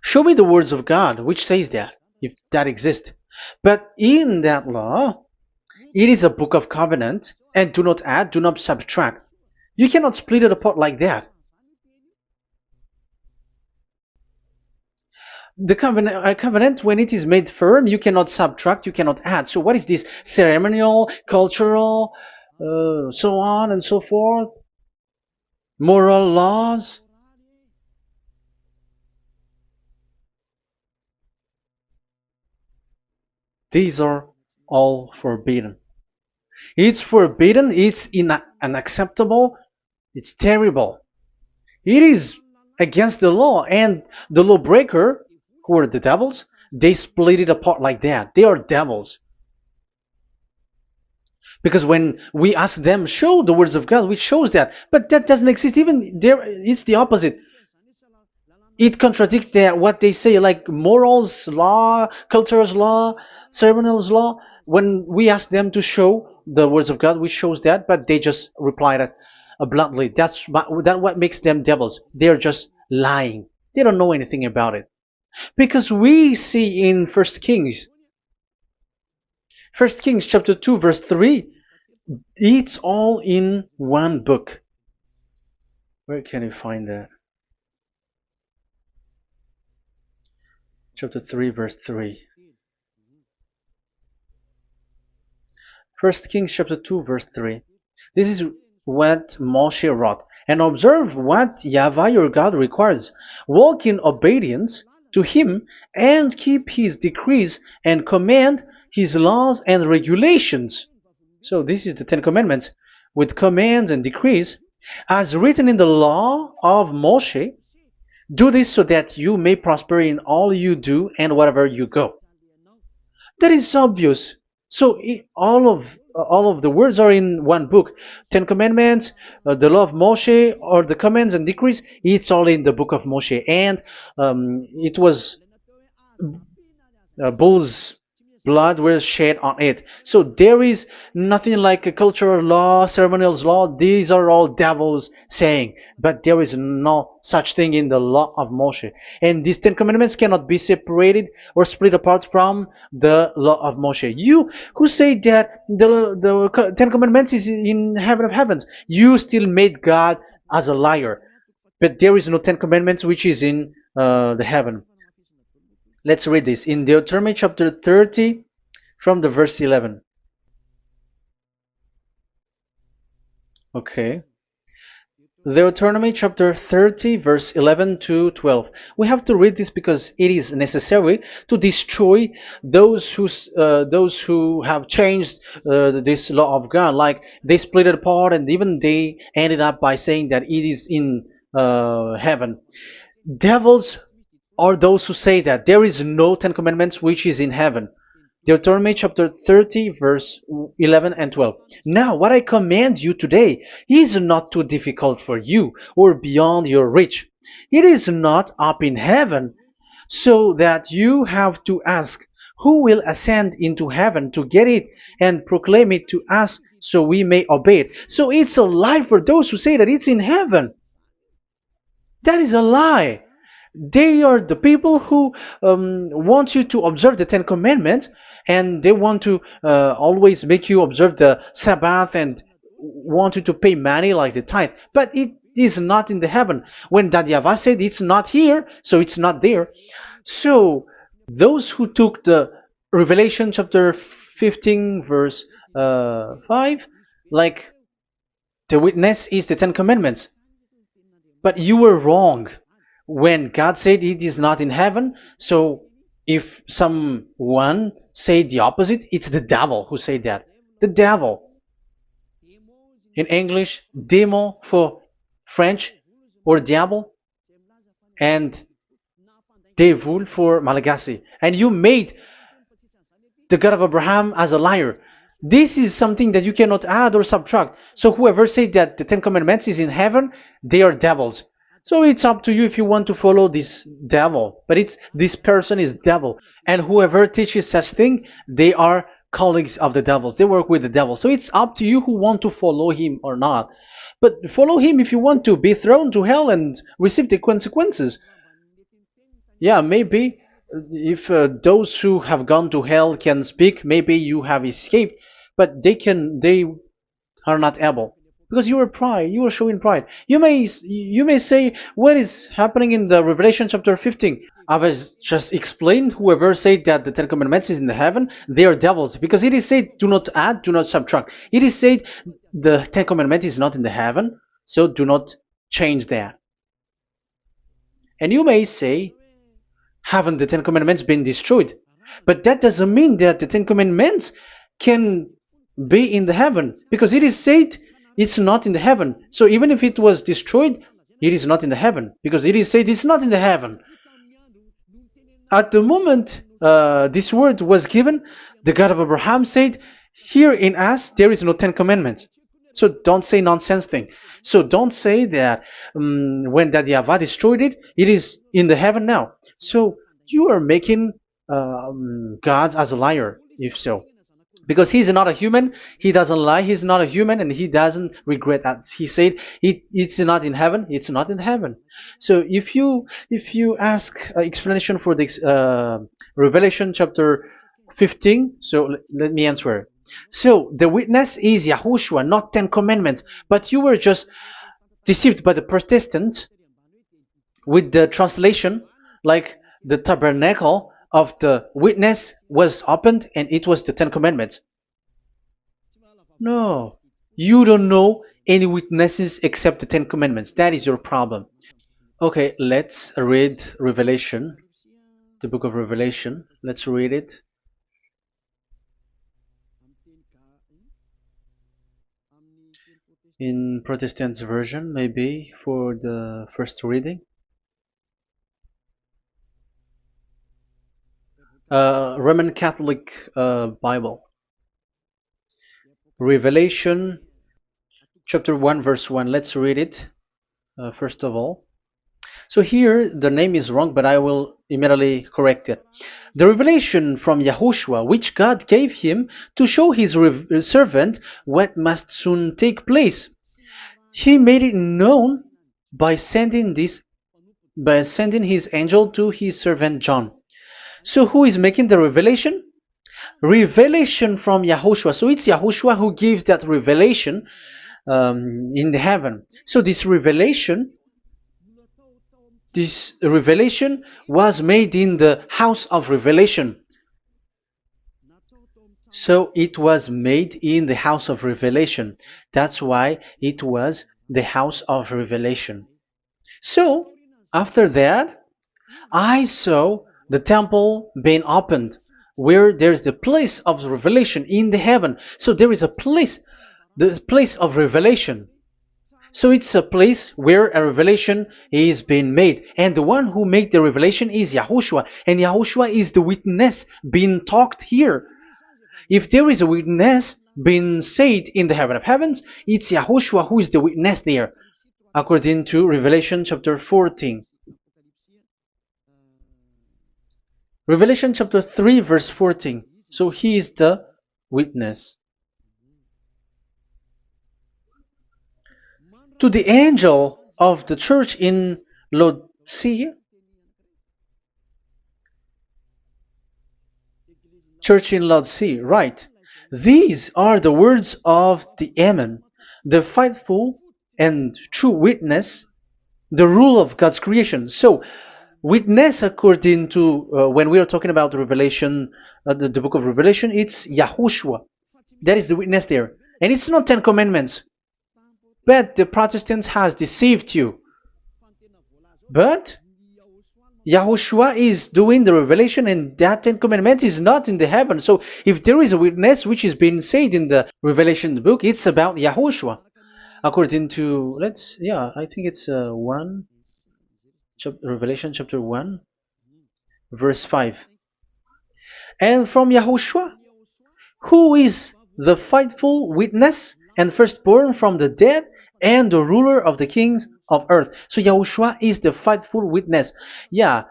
Show me the words of God which says that, if that exists. But in that law, it is a book of covenant, and do not add, do not subtract. You cannot split it apart like that. The covenant, when it is made firm, you cannot subtract, you cannot add. So what is this? Ceremonial, cultural, so on and so forth? Moral laws? These are all forbidden. It's forbidden, it's unacceptable, it's terrible. It is against the law, and the lawbreaker, who are the devils, they split it apart like that. They are devils. Because when we ask them, show the words of God, which shows that, but that doesn't exist. Even there, it's the opposite. It contradicts what they say, like morals law, cultural law, ceremonial law. When we ask them to show the words of God, which shows that, but they just reply that bluntly. That's what makes them devils. They're just lying. They don't know anything about it. Because we see in First Kings chapter 2 verse 3, it's all in one book. Where can you find that? Chapter 3 verse 3. First Kings chapter 2 verse 3. This is what Moshe wrote. And observe what YAHVAH your God requires. Walk in obedience to him and keep his decrees and command his laws and regulations. So this is the Ten Commandments with commands and decrees as written in the law of Moshe. Do this so that you may prosper in all you do and wherever you go. That is obvious. So all of the words are in one book. Ten Commandments, the law of Moshe, or the commands and decrees. It's all in the book of Moshe, and it was bull's blood was shed on it. So there is nothing like a cultural law, ceremonial law. These are all devils saying, but there is no such thing in the law of Moshe. And these Ten Commandments cannot be separated or split apart from the law of Moshe. You who say that the Ten Commandments is in heaven of heavens, you still made God as a liar. But there is no Ten Commandments which is in the heaven. Let's read this in Deuteronomy chapter 30 from the verse 11. Okay. Deuteronomy chapter 30 verse 11 to 12. We have to read this because it is necessary to destroy those who have changed this law of God. Like they split it apart and even they ended up by saying that it is in heaven. Devils are those who say that there is no Ten Commandments which is in heaven. Deuteronomy chapter 30, verse 11 and 12. Now, what I command you today is not too difficult for you or beyond your reach. It is not up in heaven, so that you have to ask, who will ascend into heaven to get it and proclaim it to us so we may obey it? So it's a lie for those who say that it's in heaven. That is a lie. They are the people who want you to observe the Ten Commandments, and they want to always make you observe the Sabbath and want you to pay money like the tithe. But it is not in the heaven. When that YAHVAH said it's not here, so it's not there. So those who took the Revelation chapter 15 verse 5, like the witness is the Ten Commandments. But you were wrong when God said it is not in heaven. So if someone say the opposite, it's the devil who said that. The devil. In English, démon for French, or diable, and devil for Malagasy. And you made the God of Abraham as a liar. This is something that you cannot add or subtract. So whoever said that the Ten Commandments is in heaven, they are devils. So it's up to you if you want to follow this devil. But it's this person is devil. And whoever teaches such thing, they are colleagues of the devils. They work with the devil. So it's up to you who want to follow him or not. But follow him if you want to be thrown to hell and receive the consequences. Yeah, maybe if those who have gone to hell can speak, maybe you have escaped, but they are not able because you are pride. You are showing pride. You may say what is happening in the Revelation chapter 15. I was just explained. Whoever said that the Ten Commandments is in the heaven, they are devils because it is said, "Do not add, do not subtract." It is said the Ten Commandment is not in the heaven, so do not change that. And you may say, haven't the Ten Commandments been destroyed? But that doesn't mean that the Ten Commandments can be in the heaven, because it is said it's not in the heaven. So even if it was destroyed, it is not in the heaven, because it is said it's not in the heaven. At the moment this word was given, the God of Abraham said, here in us there is no Ten Commandments. So don't say nonsense thing. So don't say that when that YAHVAH destroyed it, it is in the heaven now. So you are making God as a liar, if so. Because he's not a human, he doesn't lie, he's not a human, and he doesn't regret that. He said it's not in heaven, it's not in heaven. So if you ask explanation for this Revelation chapter 15, so let me answer. So the witness is YAHOSHUAH, not Ten Commandments. But you were just deceived by the Protestants with the translation, like the tabernacle of the witness was opened and it was the Ten Commandments. No, you don't know any witnesses except the Ten Commandments. That is your problem. Okay, let's read Revelation, the book of Revelation. Let's read it. In Protestant version, maybe for the first reading. Roman Catholic Bible. Revelation chapter 1 verse 1. Let's read it first of all. So here the name is wrong, but I will immediately correct it. The revelation from YAHOSHUAH, which God gave him to show his servant what must soon take place. He made it known by sending his angel to his servant John. So who is making the revelation? Revelation from YAHOSHUAH. So it's YAHOSHUAH who gives that revelation in the heaven. So this revelation was made in the house of revelation. So it was made in the house of revelation. That's why it was the house of revelation. So, after that, I saw the temple being opened, where there's the place of revelation in the heaven. So there is a place, the place of revelation. So it's a place where a revelation is being made. And the one who made the revelation is YAHOSHUAH. And YAHOSHUAH is the witness being talked here. If there is a witness being said in the heaven of heavens, it's YAHOSHUAH who is the witness there, according to Revelation chapter 14. Revelation chapter 3 verse 14. So he is the witness. To the angel of the church in Laodicea, church in Laodicea, right? These are the words of the Amen, the faithful and true witness, the rule of God's creation. So, witness according to when we are talking about Revelation, the book of Revelation, it's YAHOSHUAH. That is the witness there, and it's not 10 Commandments. But the Protestants has deceived you. But YAHOSHUAH is doing the revelation, and that 10 Commandment is not in the heaven. So if there is a witness which is being said in the Revelation book, it's about YAHOSHUAH. According to, I think it's Revelation chapter 1, verse 5. And from YAHOSHUAH, who is the faithful witness and firstborn from the dead and the ruler of the kings of earth. So YAHOSHUAH is the faithful witness. Yeah,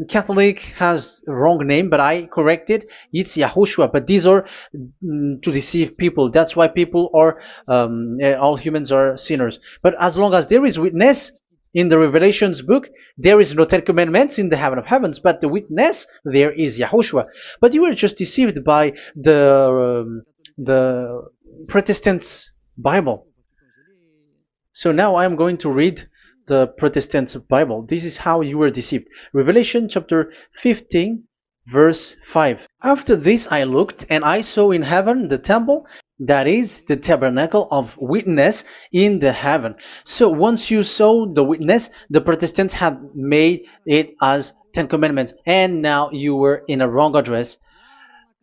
Catholic has wrong name, but I corrected. It's YAHOSHUAH. But these are to deceive people. That's why people are all humans are sinners. But as long as there is witness in the Revelations book, there is no 10 Commandments in the heaven of heavens, but the witness there is YAHOSHUAH. But you were just deceived by the Protestants' Bible. So now I am going to read the Protestants' Bible. This is how you were deceived. Revelation chapter 15, verse 5. After this I looked, and I saw in heaven the temple, that is the tabernacle of witness in the heaven. So once you saw the witness, the Protestants had made it as 10 Commandments, and now you were in a wrong address.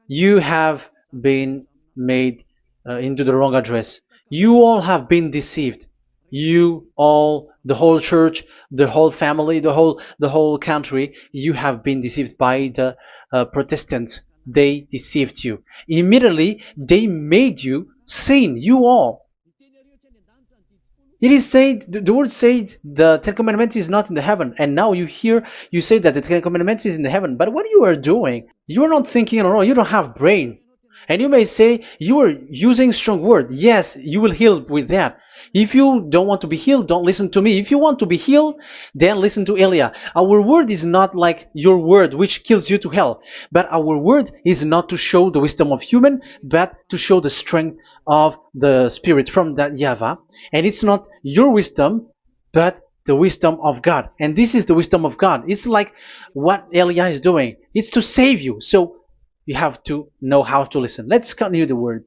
You have been made into the wrong address. You all have been deceived. You all, the whole church, the whole family, the whole country, you have been deceived by the Protestants. They deceived you. Immediately, they made you sin, you all. It is said, the word said, the 10 Commandments is not in the heaven. And now you hear, you say that the 10 Commandments is in the heaven. But what you are doing, you are not thinking at all. You don't have brain. And you may say, you are using strong word. Yes, you will heal with that. If you don't want to be healed, don't listen to me. If you want to be healed, then listen to Elia. Our word is not like your word, which kills you to hell. But our word is not to show the wisdom of human, but to show the strength of the Spirit from that YAHVAH. And it's not your wisdom, but the wisdom of God. And this is the wisdom of God. It's like what Elia is doing. It's to save you. So you have to know how to listen. Let's continue the word.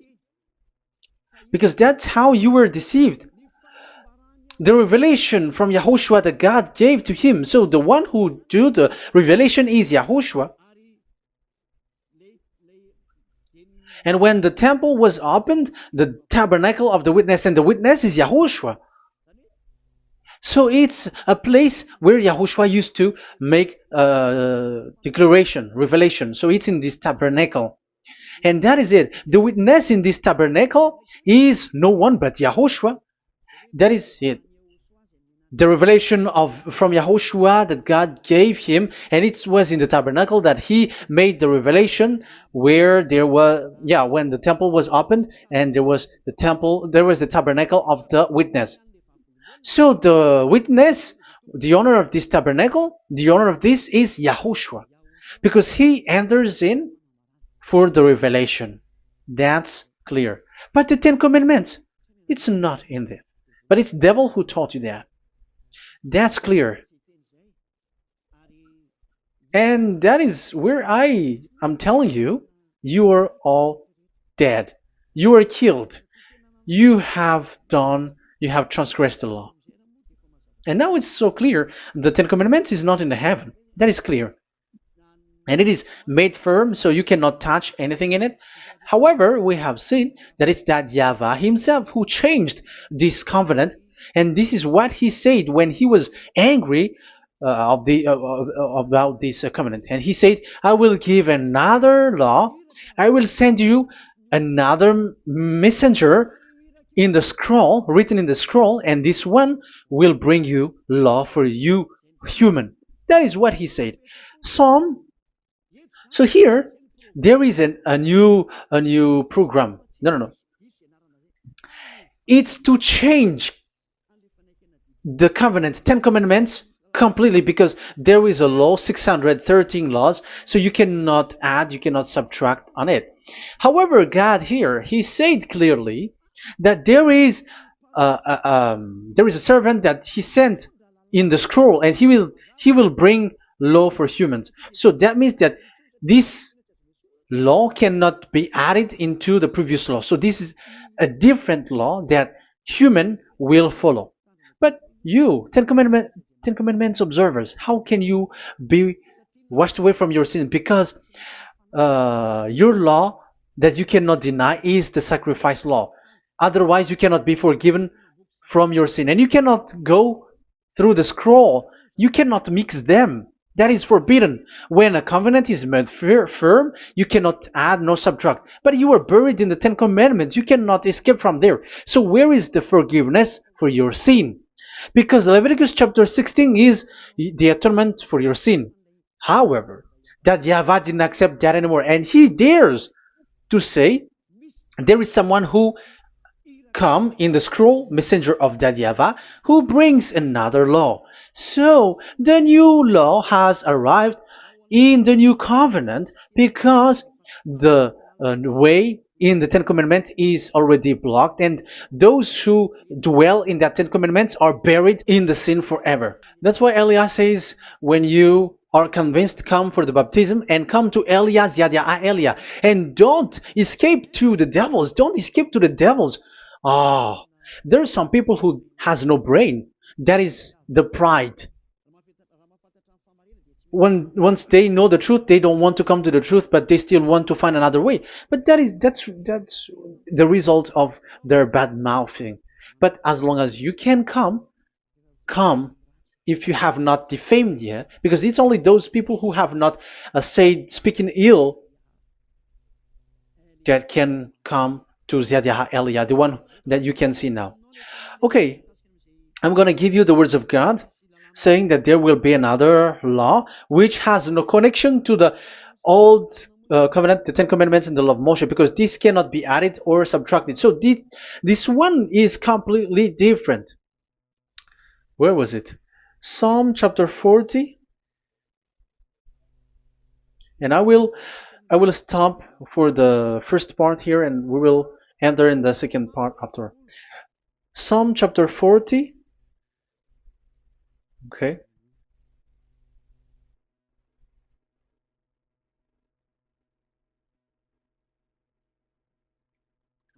Because that's how you were deceived. The revelation from YAHOSHUAH that God gave to him. So the one who do the revelation is YAHOSHUAH. And when the temple was opened, the tabernacle of the witness, and the witness is YAHOSHUAH. So it's a place where YAHOSHUAH used to make declaration, revelation. So it's in this tabernacle. And that is it. The witness in this tabernacle is no one but YAHOSHUAH. That is it. The revelation from YAHOSHUAH that God gave him, and it was in the tabernacle that he made the revelation, where there was, when the temple was opened, and there was the tabernacle of the witness. So the witness, the owner of this tabernacle, the owner of this is YAHOSHUAH, because he enters in for the revelation. That's clear. But the 10 Commandments, it's not in it. But it's the devil who taught you that. That's clear. And that is where I am telling you, you are all dead. You are killed. You have done You have transgressed the law. And now it's so clear. The Ten Commandments is not in the heaven. That is clear. And it is made firm, so you cannot touch anything in it. However, we have seen that it's that YAHVAH himself who changed this covenant, and this is what he said when he was angry about this covenant. And he said, "I will give another law. I will send you another messenger in the scroll, written in the scroll, and this one will bring you law for you, human." That is what he said. Psalm so here there is a new program. No. It's to change the covenant, Ten Commandments completely, because there is a law, 613 laws, so you cannot add, you cannot subtract on it. However, God here, He said clearly that there is a servant that He sent in the scroll, and He will bring law for humans. So that means that this law cannot be added into the previous law. So this is a different law that human will follow. But you, Ten Commandments observers, how can you be washed away from your sin? Because your law that you cannot deny is the sacrifice law. Otherwise, you cannot be forgiven from your sin. And you cannot go through the scroll. You cannot mix them. That is forbidden. When a covenant is made firm, you cannot add nor subtract. But you are buried in the Ten Commandments. You cannot escape from there. So where is the forgiveness for your sin? Because Leviticus chapter 16 is the atonement for your sin. However, that YAHVAH didn't accept that anymore. And he dares to say there is someone who come in the scroll, messenger of that YAHVAH, who brings another law. So the new law has arrived in the new covenant because the way in the Ten Commandments is already blocked, and those who dwell in that Ten Commandments are buried in the sin forever. That's why Elias says, when you are convinced, come for the baptism and come to Elias, Elia, and don't escape to the devils. Don't escape to the devils. Ah, there are some people who has no brain. That is the pride. Once they know the truth, they don't want to come to the truth, but they still want to find another way. But that's the result of their bad mouthing. But as long as you can come if you have not defamed yet, because it's only those people who have not said speaking ill that can come to Ziadia Elia, the one that you can see now. Okay, I'm going to give you the words of God, saying that there will be another law which has no connection to the old covenant, the Ten Commandments and the law of Moshe, because this cannot be added or subtracted. So this one is completely different. Where was it? Psalm chapter 40. And I will stop for the first part here, and we will enter in the second part after. Psalm chapter 40. Okay.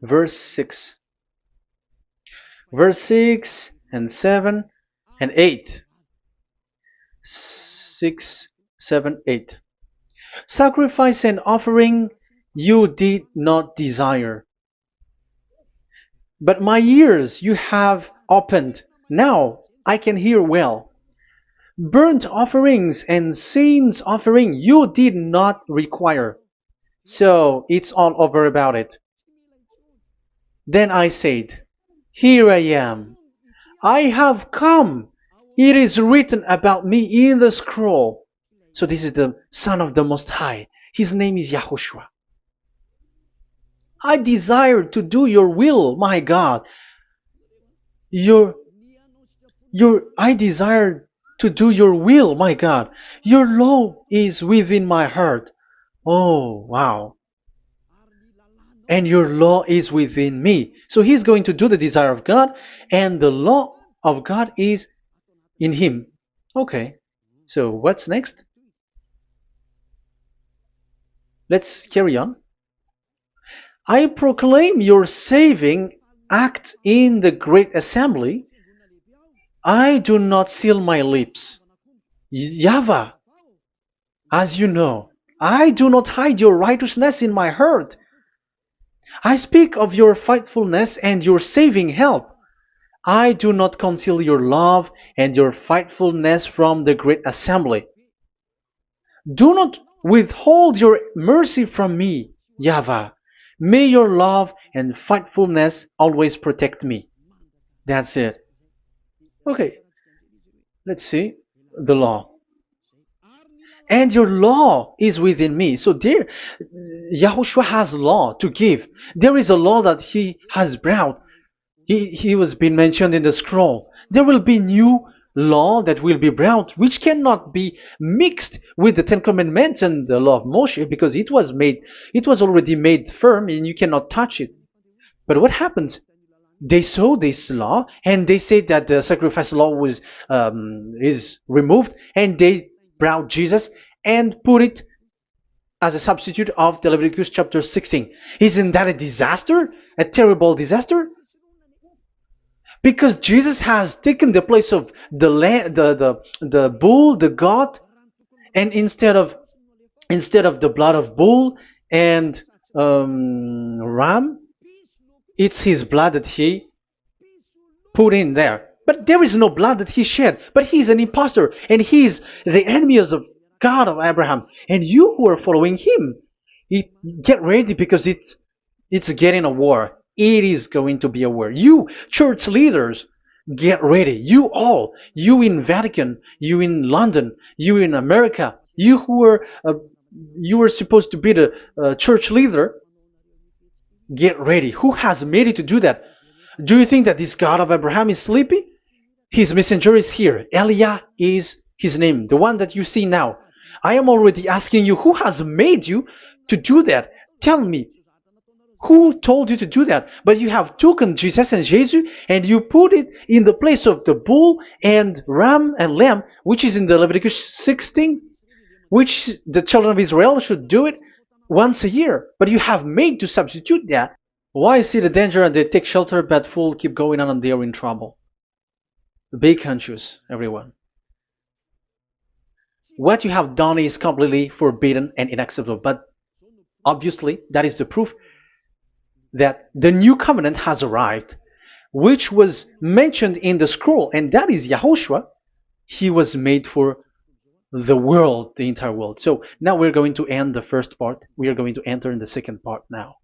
Verse 6. Verse 6 and 7 and 8. 6, 7, 8. Sacrifice and offering you did not desire, but my ears you have opened. Now I can hear well. Burnt offerings and sins offering you did not require. So it's all over about it. Then I said, here I am. I have come. It is written about me in the scroll. So this is the Son of the Most High. His name is YAHOSHUAH. I desire to do your will, my God. I desire to do your will, my God. Your law is within my heart. Oh, wow. And your law is within me. So he's going to do the desire of God, and the law of God is in him. Okay. So what's next? Let's carry on. I proclaim your saving act in the great assembly, I do not seal my lips. YAHVAH, as you know, I do not hide your righteousness in my heart. I speak of your faithfulness and your saving help. I do not conceal your love and your faithfulness from the great assembly. Do not withhold your mercy from me, YAHVAH. May your love and faithfulness always protect me. That's it. Okay, let's see the law. And your law is within me. So there, Yahushua has law to give. There is a law that he has brought. He was being mentioned in the scroll. There will be new law that will be brought, which cannot be mixed with the Ten Commandments and the law of Moshe, because it was already made firm, and you cannot touch it. But what happens? They saw this law, and they said that the sacrifice law was is removed, and they brought Jesus and put it as a substitute of the Leviticus chapter 16. Isn't that a disaster? A terrible disaster? Because Jesus has taken the place of the bull, the goat, and instead of the blood of bull and ram, it's his blood that he put in there. But there is no blood that he shed. But he is an impostor, and he is the enemy of God of Abraham. And you who are following him, get ready, because it's getting a war. It is going to be a war. You church leaders, get ready. You all, you in Vatican, you in London, you in America, you are supposed to be the church leader. Get ready. Who has made it to do that? Do you think that this God of Abraham is sleepy? His messenger is here. Eliah is his name, the one that you see now. I am already asking you, who has made you to do that? Tell me, who told you to do that? But you have taken Jesus and Jesus, and you put it in the place of the bull and ram and lamb, which is in the Leviticus 16, which the children of Israel should do it once a year. But you have made to substitute that. Why see the danger and they take shelter, but fool keep going on and they are in trouble? Be conscious, everyone. What you have done is completely forbidden and unacceptable. But obviously, that is the proof that the new covenant has arrived, which was mentioned in the scroll, and that is Yahushua. He was made for the world, the entire world. So now we're going to end the first part. We are going to enter in the second part now.